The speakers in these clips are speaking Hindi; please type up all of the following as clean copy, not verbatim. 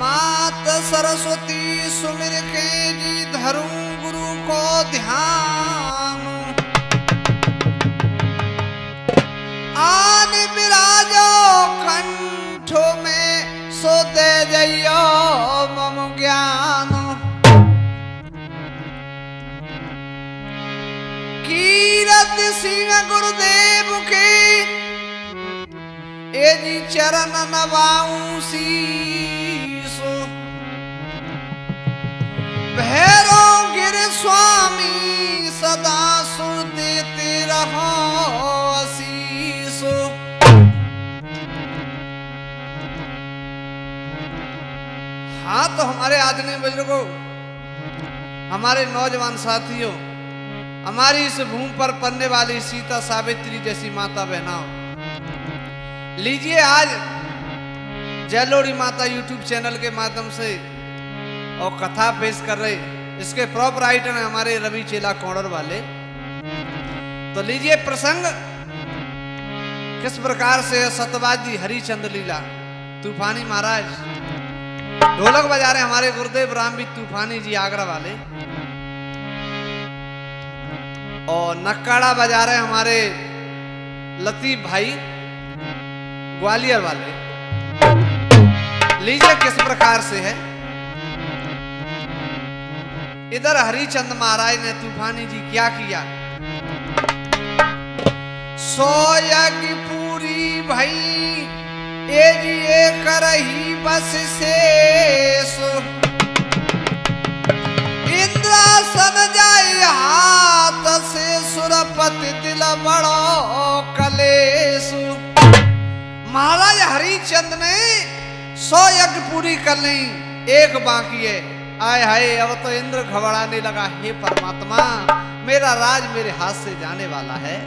मात सरस्वती सुमिर के जी धरूं गुरु को ध्यान। आन विराजो कंठो में सो दे जइयो मम ज्ञान। कीरत सिंह गुरुदेव के ए जी चरण नवाऊं शीसो। भैरो गिर स्वामी सदा सुर देते रहो आशीषो। हाँ तो हमारे आदरणीय बुजुर्गों, हमारे नौजवान साथियों, हमारी इस भूमि पर पलने वाली सीता सावित्री जैसी माता बहनाओं, लीजिए आज जयलोड़ी माता यूट्यूब चैनल के माध्यम से और कथा पेश कर रहे, इसके प्रॉप राइटर हैं हमारे रवि चेला कोड़र वाले। तो लीजिए प्रसंग किस प्रकार से सतवादी हरिचंद्र लीला। तूफानी महाराज ढोलक बजा रहे हमारे गुरुदेव रामबीर तूफानी जी आगरा वाले, और नक्काड़ा बजा रहे हमारे लतीफ भाई ग्वालियर वाले। लीजिए किस प्रकार से है। इधर हरिचंद महाराज ने तूफानी जी क्या किया। सोयग पूरी भई ए जी करही बस शेष। इंद्रासन जाय हाथ से सुरपति दिल बड़ो कलेश। महाराज हरिचंद ने 100 यज्ञ पूरी कर ली, एक बाकी है। आय हाय अब तो इंद्र घबराने लगा, हे परमात्मा मेरा राज मेरे हाथ से जाने वाला है।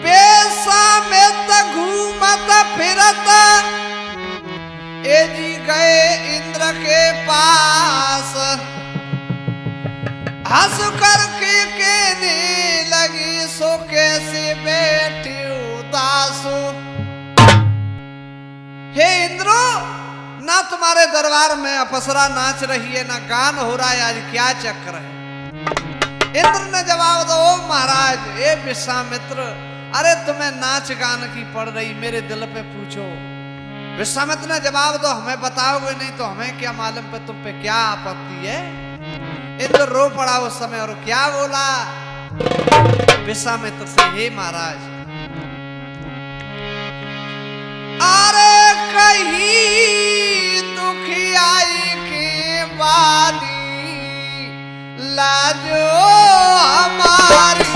बेसामित घूमत फिरत ए जी गए इंद्र के पास। हंस करके कहने लगी सो कैसे बैठी उदासो। हे इंद्रो, ना तुम्हारे दरबार में अप्सरा नाच रही है, ना गान हो रहा है, आज क्या चक्र है। इंद्र ने जवाब दो, ओ महाराज ए विश्वामित्र, अरे तुम्हें नाच गान की पड़ रही, मेरे दिल पे पूछो। विश्वामित्र ने जवाब दो, हमें बताओगे नहीं तो हमें क्या मालूम पे तुम पे क्या आपत्ति है। इंद्र रो पड़ा उस समय और क्या बोला विश्वामित्र से, हे महाराज अरे कहीं दुखियाई के बानी लाजो हमारी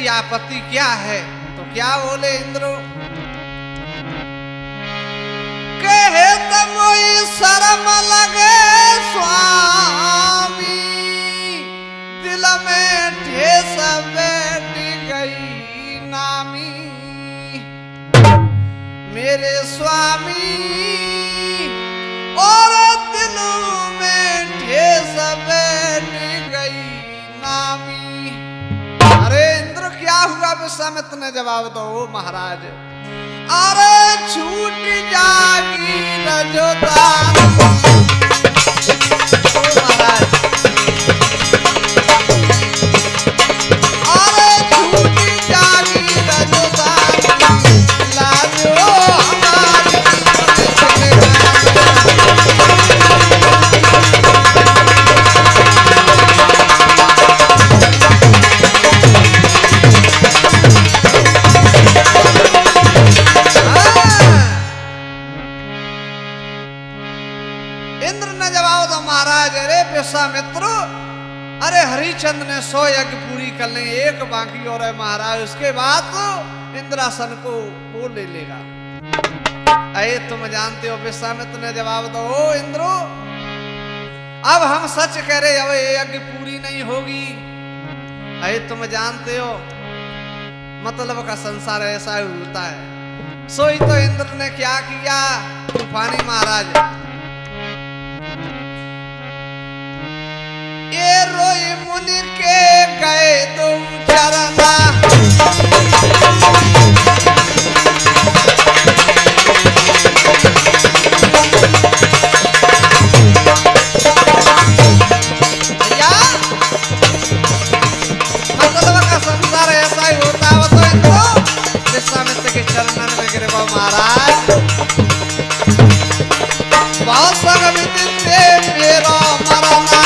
आपत्ति क्या है। तो क्या बोले इंद्र, कहे तमोई शर्म लगे स्वामी, दिल में ठेस बैठ गई नामी। मेरे स्वामी और दिल में ठेस बैठ गई नामी। अरे इंद्र क्या हुआ। विश्वामित्र ने जवाब दो, ओ महाराज अरे छूट जागी रजोदान। ओ महाराज अरे छूट जागी रजोदान लाजो हमारी। इंद्र ने जवाब दो महाराज, अरे विश्वामित्र, अरे हरिचंद ने 100 यज्ञ पूरी कर ले, एक बाकी और है महाराज, उसके बाद तो इंद्रासन को वो ले लेगा। अरे तुम जानते हो, विश्वामित्र ने जवाब दो, ओ इंद्रो, अब हम सच कह रहे, अब ये यज्ञ पूरी नहीं होगी। अरे तुम जानते हो, मतलब का संसार ऐसा ही होता है। सोई तो इंद्र ने क्या किया, तूफानी महाराज, ये रोई मुनि के गए दो चरना, मतलब का संसार ऐसा ही होता है। तो इंद्रो विश्वामित्र के चरणन में गिरे महाराज, बहुत सगमित से मेरा मरना,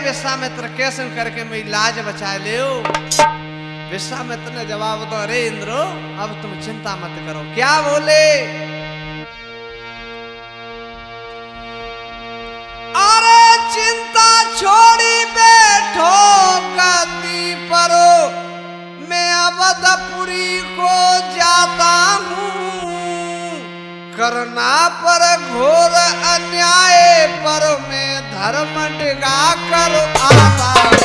विश्वामित्र कैसे करके मैं लाज बचा ले। विश्वामित्र ने जवाब दो, अरे इंद्रो, अब तुम चिंता मत करो। क्या बोले, अरे चिंता छोड़ी बैठो गति परो, मैं अवधपुरी को जाता हूँ, करना पर घोर अन्याय पर मैं धर्म डिगा कर आता हूँ।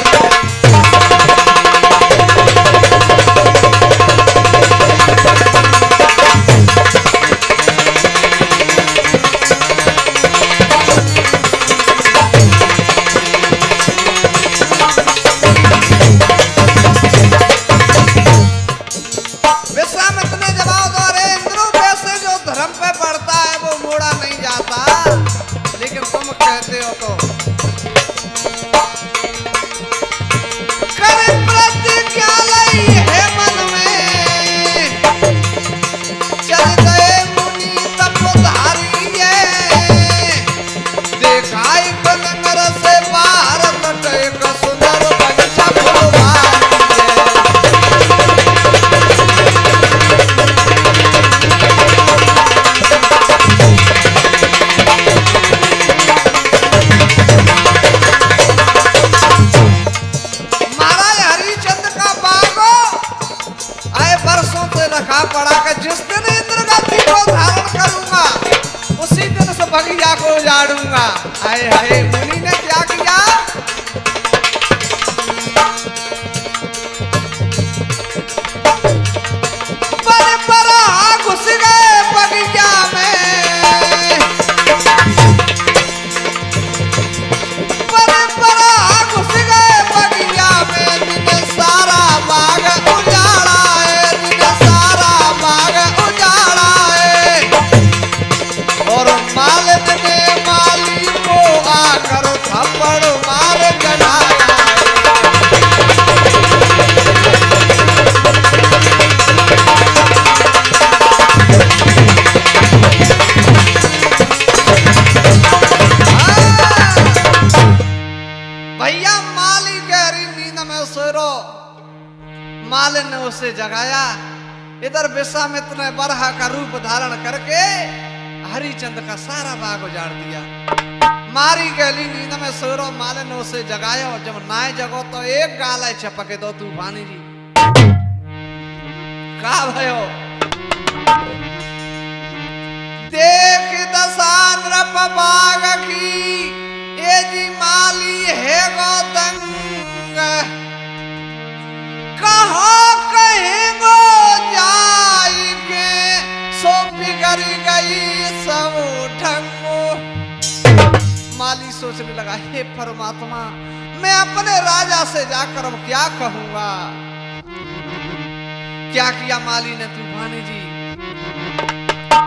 विश्वामित्र ने जवाब दो, अरे इंद्रो, वैसे जो धर्म पे पड़ता है वो मोड़ा नहीं जाता, लेकिन तुम कहते हो तो करे प्रतिज्ञा लई है मन में, चल गए मुनि तपधारी, देखाई नगर से बाहर तट एक सुंदर बगीचा फुलवारी। रखा पड़ा कि जिस दिन इंद्र गति को धारण करूंगा, उसी दिन से बगीचा को उजाड़ूंगा। हाय हाय, मुनि ने क्या किया, बड़े बड़ा घुस गए बगीचा में, बड़े बड़ा घुस गए बगीचा में, जिन्हें सारा बाग उजाड़ा है, और मालिक ने माली को आकर थप्पड़ मार जलाया। भैया माली गहरी नींद में सोरो, मालिक ने उसे जगाया। इधर विश्वामित्र ने बरहा का रूप धारण करके हरिचंद का सारा बाग उजाड़ दिया। मारी गली नींद में सोरो, माले ने उसे जगाया, और जब नाय जगो तो एक गाला चपके दो तूफानी जी। का भयो देख दशा नृप बाग की, ये जी माली है गौतंग, कहो कहेंगो जाई के, सो बिगड़ गई सब ढंगो। माली सोचने लगा, हे परमात्मा, मैं अपने राजा से जाकर अब क्या कहूंगा। क्या किया माली ने तूफानी जी,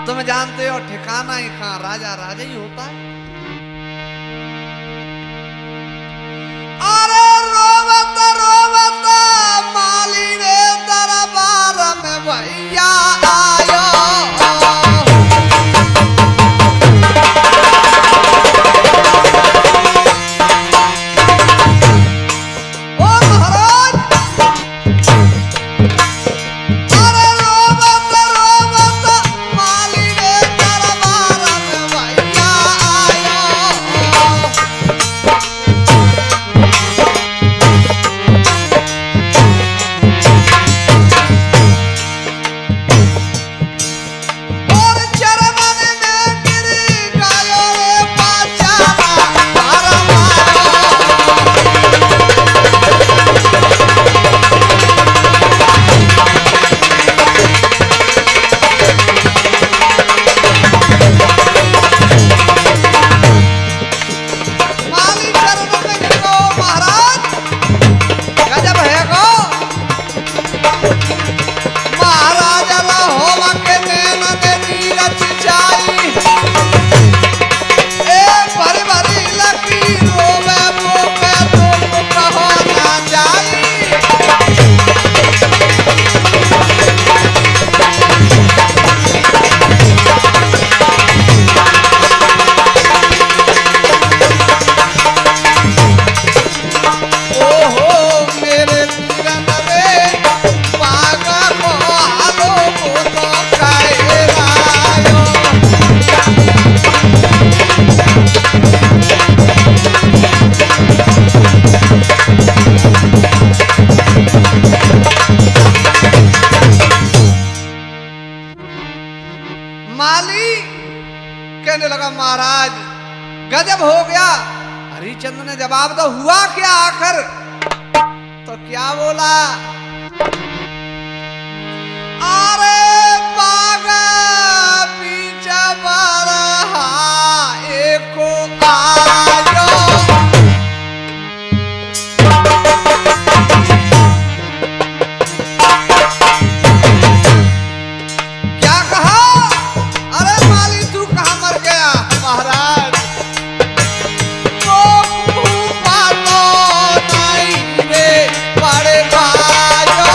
तुम जानते हो ठिकाना ही कहां, राजा राजा ही होता है। अरे रोवत रोवत माली रे दरबार में भैया आयो। माली कहने लगा महाराज गजब हो गया। हरिचंद्र ने जवाब दो, हुआ क्या आखिर? तो क्या बोला? अरे बागा पीछे बरहा एको आयो। क्या कहा? अरे माली तू कहां मर गया? महाराज तो पातो नहीं रे बड़े भाइयों।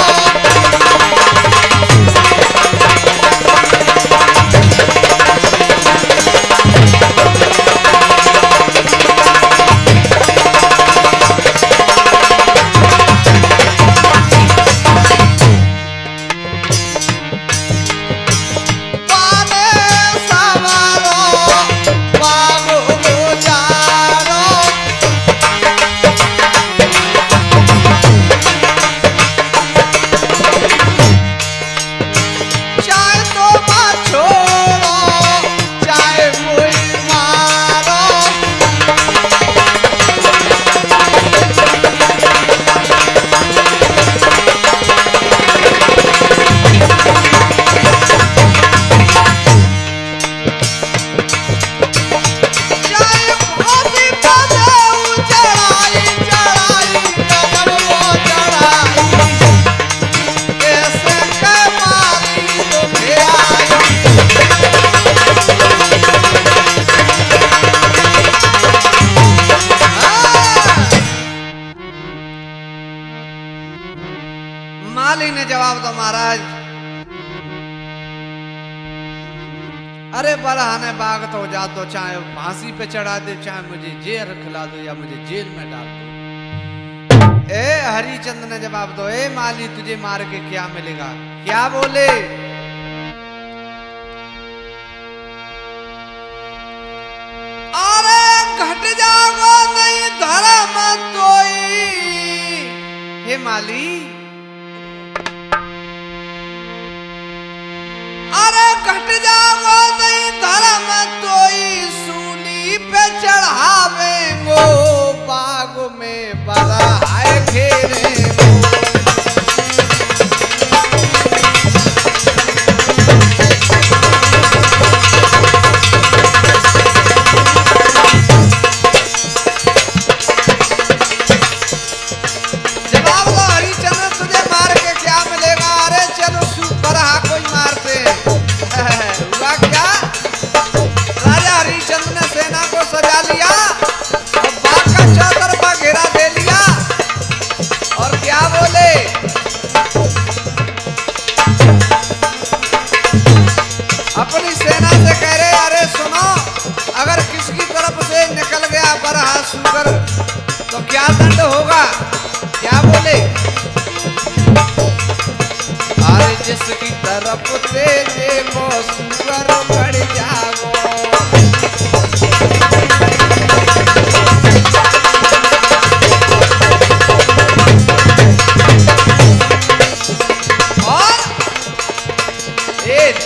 माली ने जवाब दो, महाराज अरे बरहाने बाग तो जा दो, चाहे फांसी पे चढ़ा दे, चाहे मुझे जेल खिला दो या मुझे जेल में डाल दो। ए हरिचंद्र ने जवाब दो, ए माली तुझे मार के क्या मिलेगा? क्या बोले? अरे घट जाओ नहीं धर्म तोई। हे माली अरे घट जाओ नहीं धर्म तोई, सूली पे चढ़ावेंगो बाग में बरहाए घेरेंगो। जवाब दो हरिचंद्र तुझे मार के क्या मिलेगा? अरे चलो बरहा कोई मारते। हुआ क्या? सेना से कह रहे अरे सुनो, अगर किसकी तरफ से निकल गया बरहा सुगर तो क्या दंड होगा? क्या बोले? अरे जिसकी तरफ से देखो सुगर बढ़ जाओ,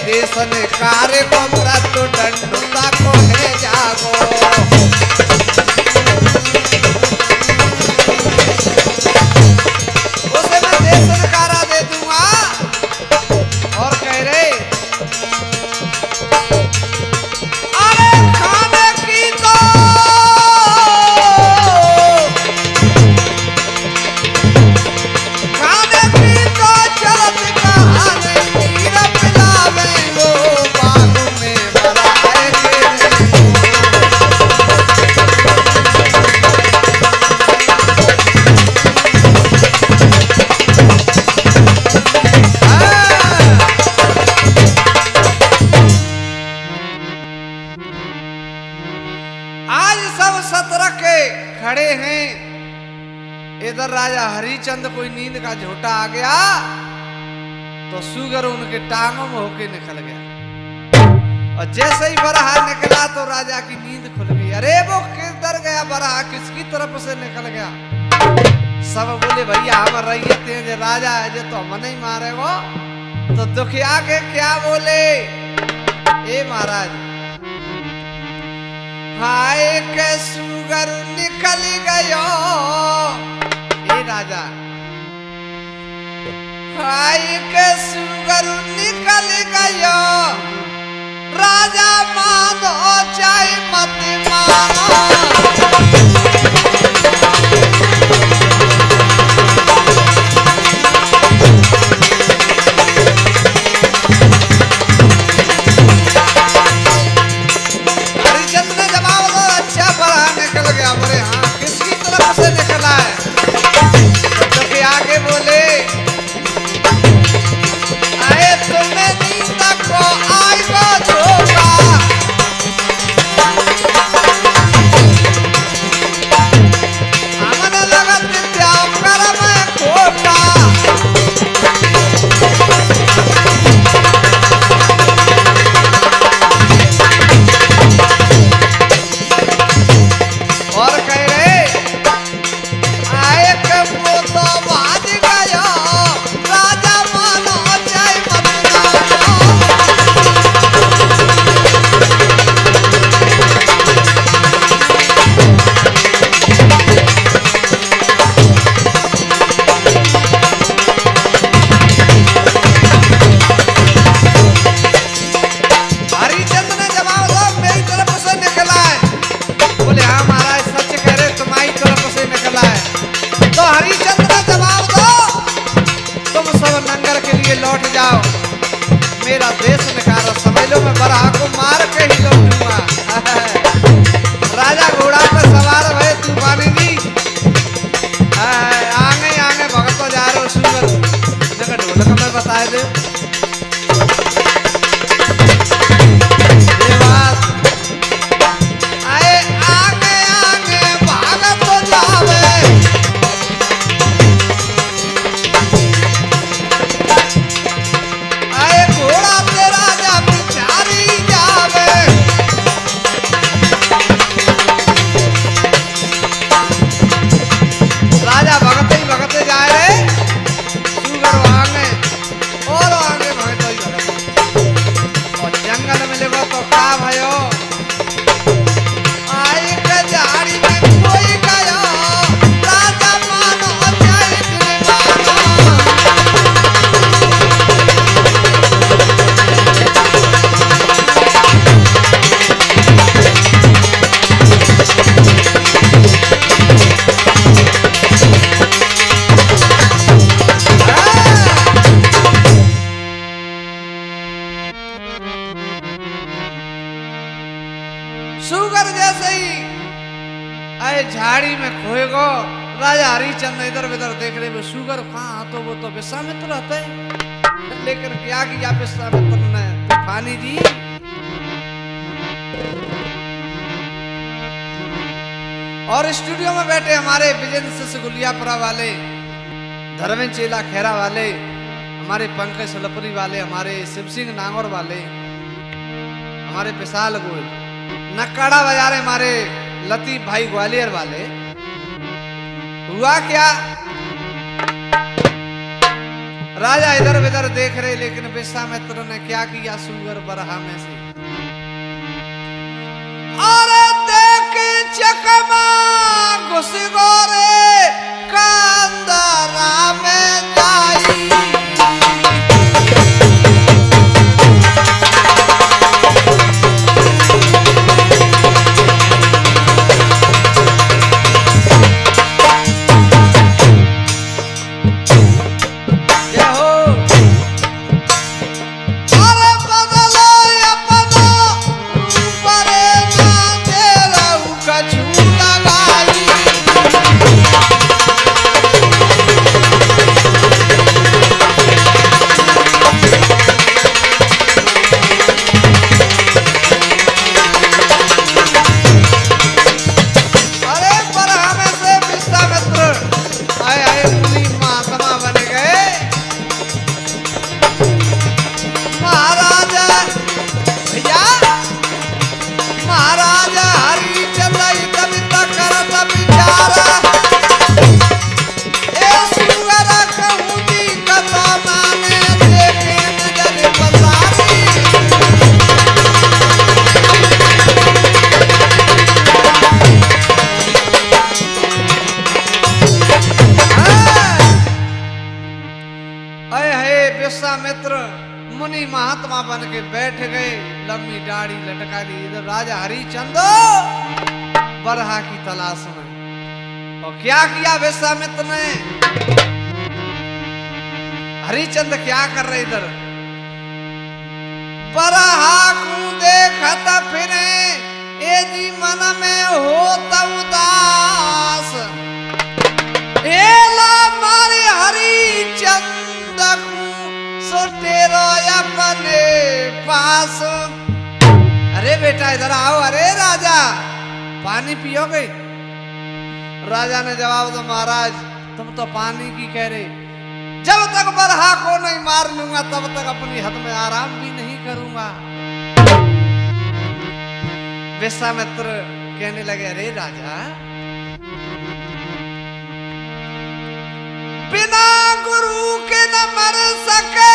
देशन कार्य को व्रत दंडता को है जागो। उसे मैं देशन कारा दे दूंगा। और कह रहे अरे खाने की तो चलत कहानी खड़े हैं। इधर राजा हरिचंद कोई नींद का झोटा आ गया तो सुगर उनके टांगों में होके निकल गया, और जैसे ही बरहा निकला तो राजा की नींद खुल गई। अरे वो किधर गया बरहा, किसकी तरफ से निकल गया? सब बोले भैया हम रैयत हैं, जो राजा है जो तो हम नहीं मारे वो। तो दुखिया के क्या बोले, ए महाराज हाय के सुगर निकल गयो, ए राजा हाय के सुगर निकल गयो, राजा मानो चाहे मत मानो। लौट जाओ, मेरा देश निकालो, समझ लो मैं बरहा को मार के ही लौटूंगा। राजा घोड़ा पे सवार भय तूफानी जी आगे आगे भगत जा रहे हो सुगर जगह ढोलक में बताए दे आए आगे आगे भागत जावे सुगर जैसे ही आए झाड़ी में खोएगो। राजा हरिचंद इधर उधर देख रहे सुगर कहाँ तो वो तो विश्वामित्र रहते हैं, लेकिन क्या किया विश्वामित्र ने तूफानी जी और स्टूडियो में बैठे हमारे विजेंद्र से गुलियापुरा वाले, धर्मेंद्र चेला खैरा वाले, हमारे पंकज सोलपुरी वाले, हमारे शिव सिंह नागौर वाले, हमारे विशाल गोल, नक्काड़ा बजा रहे हमारे लतीफ भाई ग्वालियर वाले। हुआ क्या, राजा इधर उधर देख रहे, लेकिन विश्वामित्र ने क्या किया, सुअर बरहा में से और देख चकमा घुस गोरे कांदरा में जाई। विश्वामित्र मुनि महात्मा बन के बैठ गए, लंबी दाढ़ी लटका दी। इधर राजा हरिचंद बरहा की तलाश में। और क्या किया विश्वामित्र ने, हरिचंद क्या कर रहे इधर, बरहा को देखत फिरे ए जी मन में होता उदास, एला मारे हरिचंद तेरो अपने पास। अरे बेटा इधर आओ, अरे राजा पानी पियोगे? राजा ने जवाब दो, महाराज तुम तो पानी की कह रहे, जब तक बरहा को नहीं मार लूंगा तब तक अपनी हद में आराम भी नहीं करूंगा। विश्वामित्र कहने लगे, अरे राजा बिना गुरु के न मर सके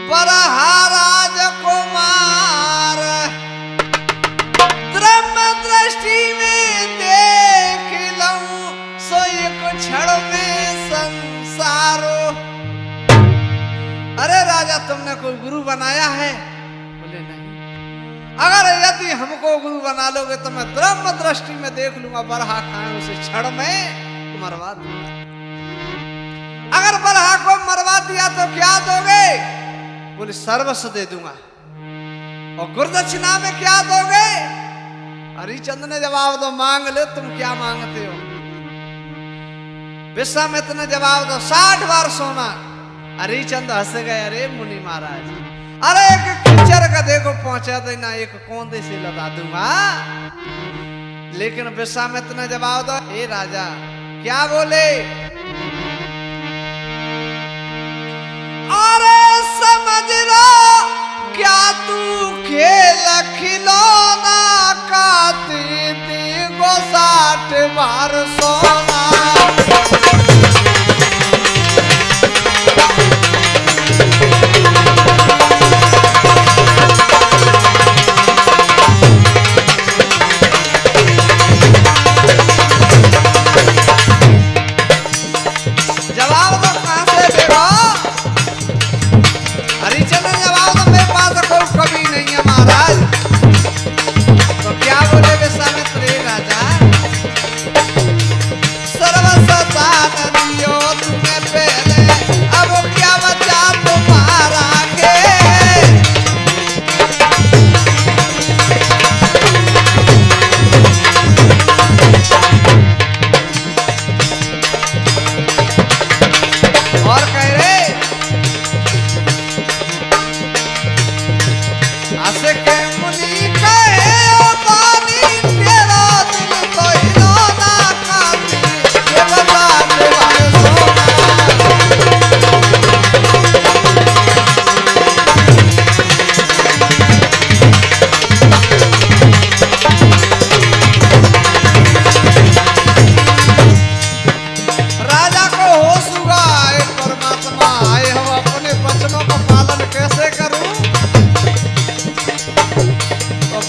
बरहा राजकुमार, ब्रह्म दृष्टि में देख लूं सो एक क्षण में संसारो। अरे राजा तुमने कोई गुरु बनाया है? बोले नहीं। अगर यदि हमको गुरु बना लोगे तो मैं ब्रह्म दृष्टि में देख लूंगा, बरहा खाए उसे क्षण में मरवा दूंगा। अगर बरहा को मरवा दिया तो क्या दोगे? बोले सर्वस्व दे दूंगा। और गुरुदक्षिणा में क्या दोगे? हरिचंद ने जवाब दो, मांग ले, तुम क्या मांगते हो? विश्वामित्र ने जवाब दो, 60 बार सोना। हरिचंद हंस गए, अरे मुनि महाराज, अरे एक खच्चर का देखो पहुंचा देना, एक कोंदे से लगा दूंगा। लेकिन विश्वामित्र ने जवाब दो, हे राजा क्या बोले? अरे समझ लो क्या तू खेल खिलौना काती थी को 60 बार सोना। के मुनि कहे ओ पानी तेरा दिल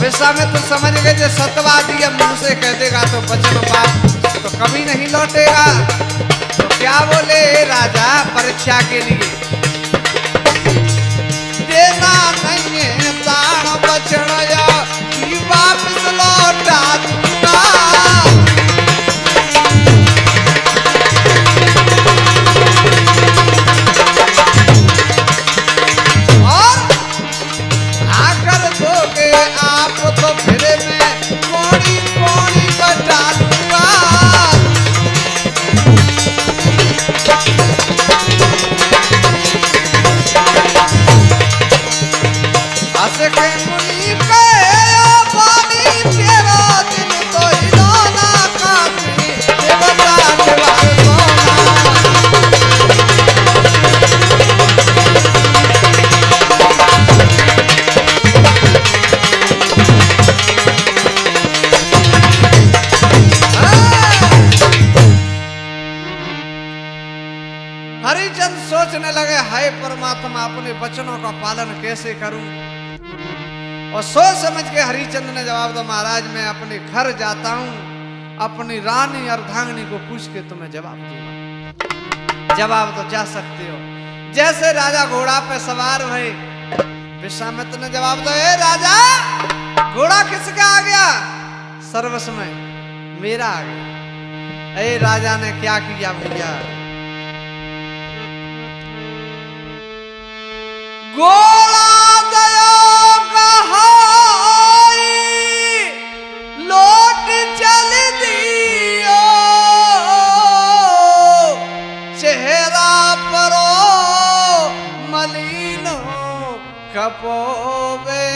विश्वामित्र समझ गए जो सत्यवादी अब मुंह से कह देगा तो वचन बात तो कभी नहीं लौटेगा। तो क्या बोले राजा परीक्षा के लिए देना नहीं है दान बचन या वापिस लौटा दूंगा। और आकर दोगे आप तो फिर मैं कौड़ी कौड़ी बचा दूंगा। के मुनि के पानी तेरा दिल तो हिलाना काफी देवता देवार सोना। हरिचंद सोचने लगे हाय परमात्मा अपने वचनों का पालन कैसे करूं। और सोच समझ के हरिचंद ने जवाब दिया महाराज मैं अपने घर जाता हूं अपनी रानी अर्धांगिनी को पूछ के तुम्हें जवाब दूंगा। जवाब तो जा सकते हो। जैसे राजा घोड़ा पे सवार हुए विश्वामित्र ने जवाब दिया राजा घोड़ा किसका आ गया। सर्वस्मय मेरा आ गया। ए राजा ने क्या किया भैया घोड़ा लोट चल दियो चेहरा परो मलिनो कपोवे।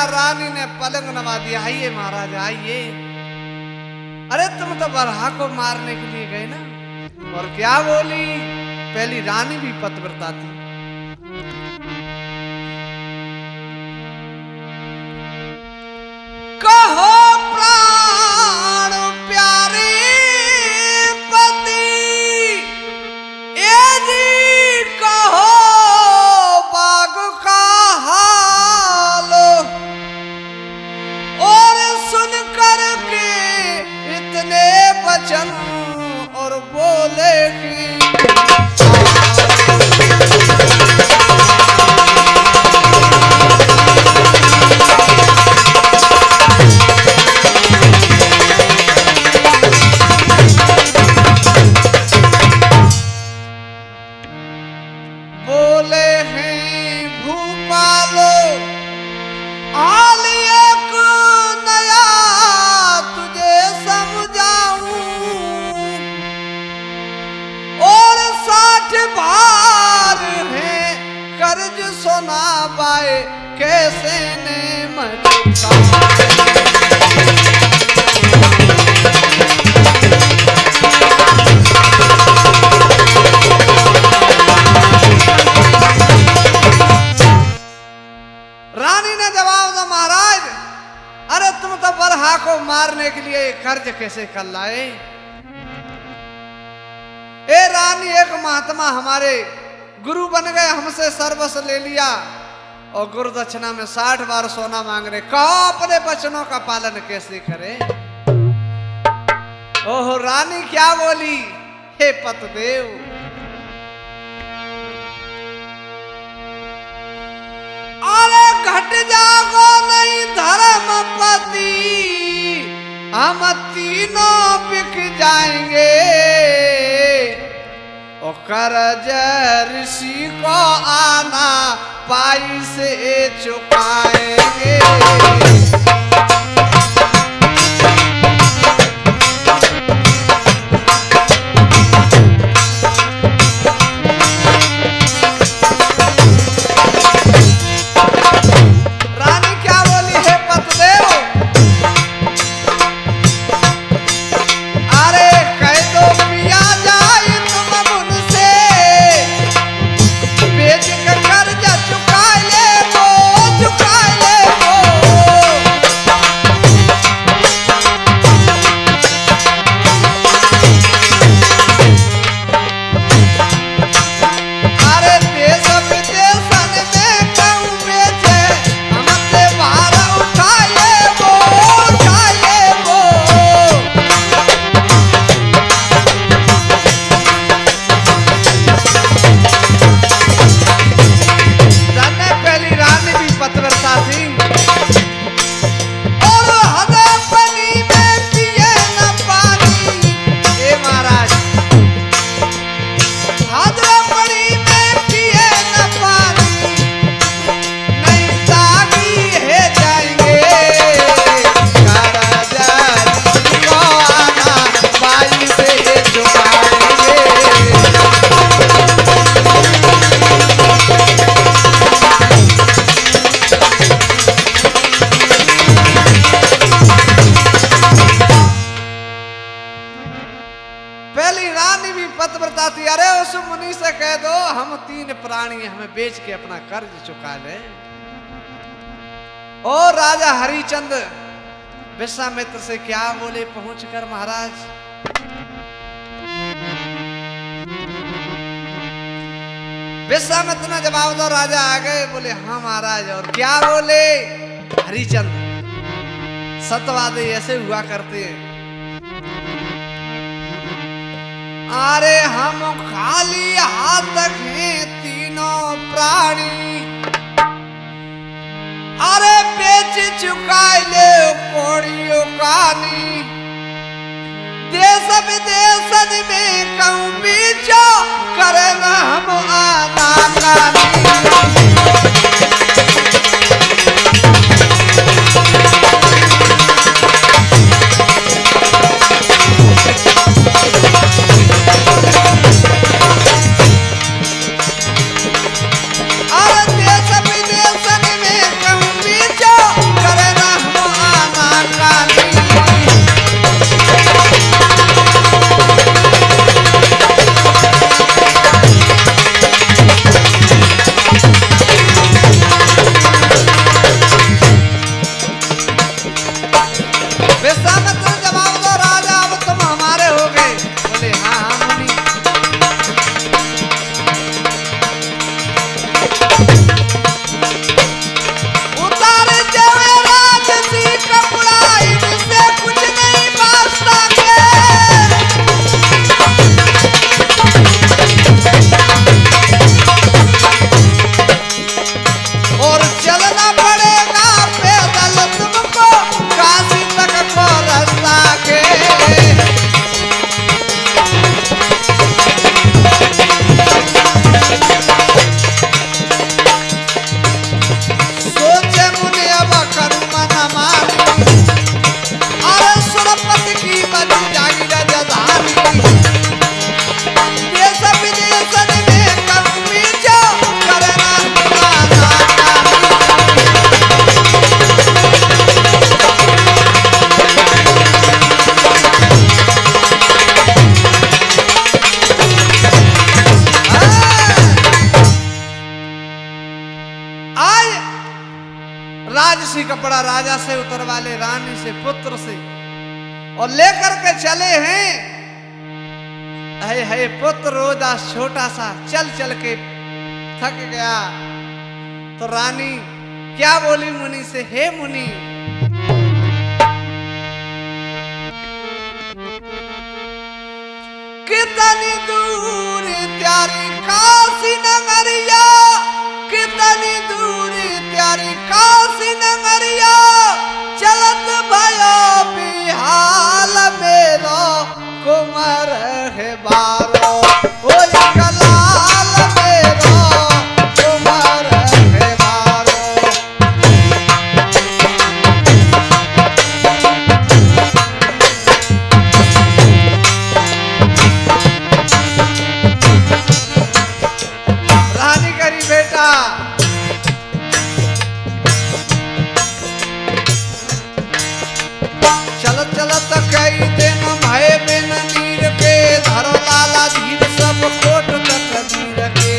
रानी ने पलंग नवा दिया आइए महाराज आइए। अरे तुम तो बरहा को मारने के लिए गए ना। और क्या बोली पहली रानी भी पतिव्रता थी। कहो प्राण प्यारे पति ए जी कहो बाग का हाल और सुन कर के इतने वचन और बोले कि सोना पाए कैसे ने रानी ने जवाब दिया महाराज अरे तुम तो बरहा को मारने के लिए कर्ज कैसे कर लाए। ए रानी रानी एक महात्मा हमारे गुरु बन गए, हमसे सर्वस्व ले लिया और गुरु दक्षिणा में 60 बार सोना मांग रहे। कहो अपने वचनों का पालन कैसे करे। ओह रानी क्या बोली, हे पतदेव, अरे घट जागो नहीं धर्मपति, हम तीनों बिक जाएंगे। और करज ऋषि को आना पाई से चुकाएंगे। बेच के अपना कर्ज चुका ले। और राजा हरिचंद विश्वामित्र से क्या बोले पहुंचकर, महाराज विश्वामित्र ने जवाब दो। राजा आ गए, बोले हाँ महाराज। और क्या बोले हरिचंद, सत्यवादी ऐसे हुआ करते हैं। अरे हम खाली हाथ हैं तीनों प्राणी, अरे बेच चुकाए ले कोड़ियों कानी। देश विदेश में कहूँ बीचो करे न हम आना कानी। राजसी कपड़ा राजा से उतरवा ले, रानी से, पुत्र से, और लेकर के चले हैं है पुत्र रोहिदास छोटा सा चल चल के थक गया। तो रानी क्या बोली मुनि से, हे मुनि कितनी दूर त्यारी काशी नगरिया, कितनी दूर त्यारी काशी नगरिया, चलत भयो बिहाल मेरो कुमार है बारो, ओ कलाल मेरो कुमार है बारो। रानी करी बेटा चलत चलत कई दिन भय बिन नीर के, धरो लाला धीर सब कोट तक धीर के।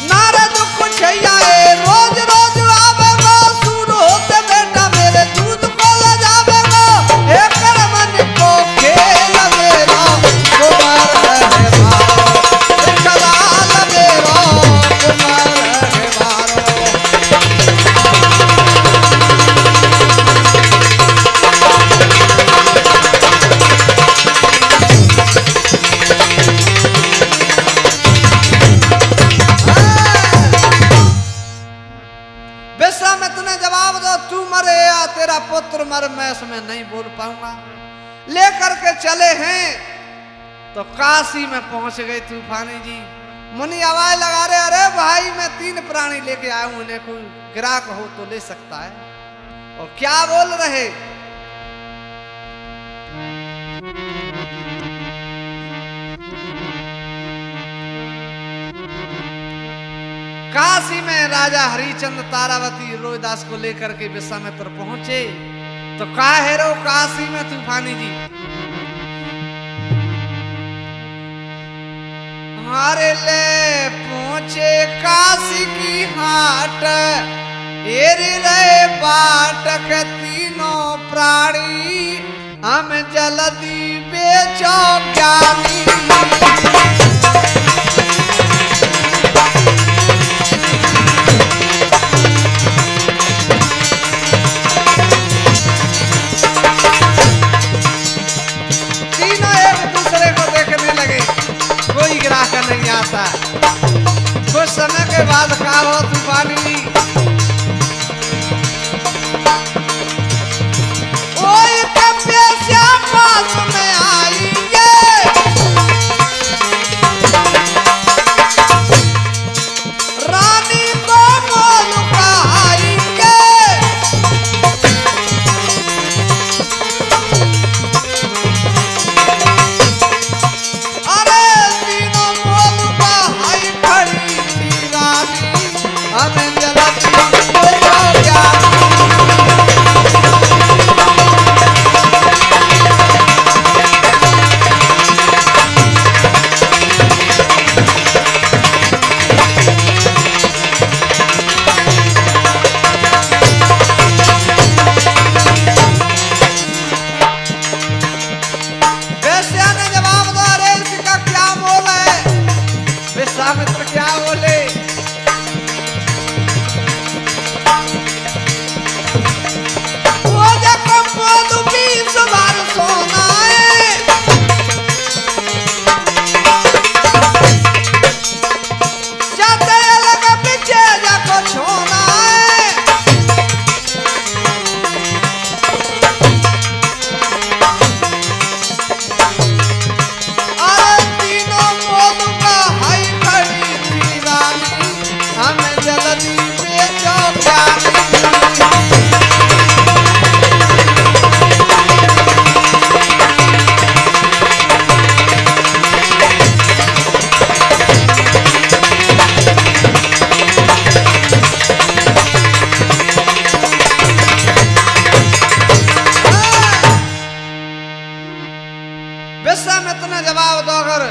नारद कुछ आए रोज रोज आवेगो, सूर होते बेटा मेरे दूध को ल जावेगो, एक मन को खेल मेरा कुमार है बारो, कलाल मेरो कुमार है बारो। बेशा मैं तुम्हें जवाब दो, तू मरे या तेरा पुत्र मर, मैं इसमें नहीं बोल पाऊंगा। लेकर के चले हैं तो काशी में पहुंच गए तूफानी जी। मुनि आवाज लगा रहे, अरे भाई मैं 3 प्राणी लेके आया हूं, उन्हें कोई ग्राहक हो तो ले सकता है। और क्या बोल रहे, काशी में राजा हरिचंद्र तारावती रोहिदास को लेकर के विश्वामित्र पहुंचे। तो का है रो काशी में तूफानी जी, हमारे ले पहुंचे काशी की हाट, एरी रहे बाटक तीनों प्राणी, हम जल्दी बेचो ज्ञानी। नहीं आता। कुछ समय के बाद का हो तूफानी जी, ओए कब्बे से पास में आएंगे, रानी को बोल पाएंगे, अरे तीनों बोल हाई खड़ी थी रानी, हमें जल्दी बेचो ज्ञानी। वेश्या ने जवाब दो, अरे इसका क्या मोल है? विश्वामित्र क्या बोले, वो जब बोलू 20 बार सोना है, जाते अलग पीछे जाको छोना है, अरे तीनों बोलू का हाई खड़ी थी रानी, हमें जल्दी बेचो ज्ञानी। विश्वामित्र ने जवाब दो, अगर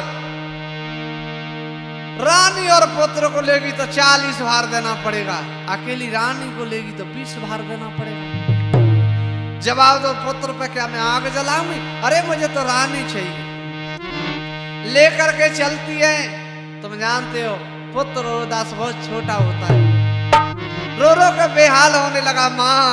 रानी और अगर पुत्र को लेगी तो 40 भार देना पड़ेगा, अकेली रानी को लेगी तो 20 भार देना पड़ेगा। जवाब दो पुत्र पे, क्या मैं आग जलाऊंगी? अरे मुझे तो रानी चाहिए। लेकर के चलती है। तुम जानते हो पुत्र रोदास बहुत छोटा होता है, रो रो के बेहाल होने लगा। माँ